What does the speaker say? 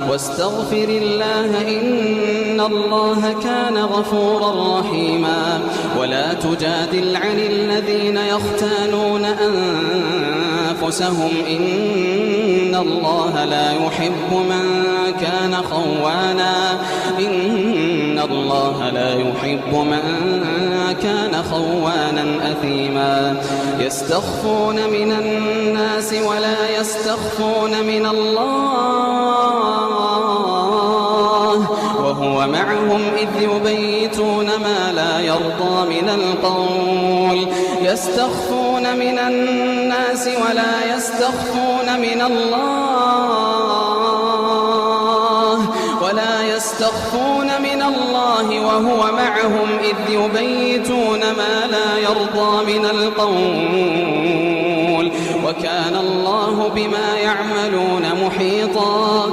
واستغفر الله إن الله كان غفورا رحيما. ولا تجادل عن الذين يختانون أنفسهم إن الله لا يحب من كان خوانا أثيما. يستخفون من الناس ولا يستخفون من الله وهو معهم إذ يبيتون ما لا يرضى من القول. يستخفون من الناس ولا يستخفون من الله وهو معهم إذ يبيتون ما لا يرضى من القول. وكان الله بما يعملون محيطا.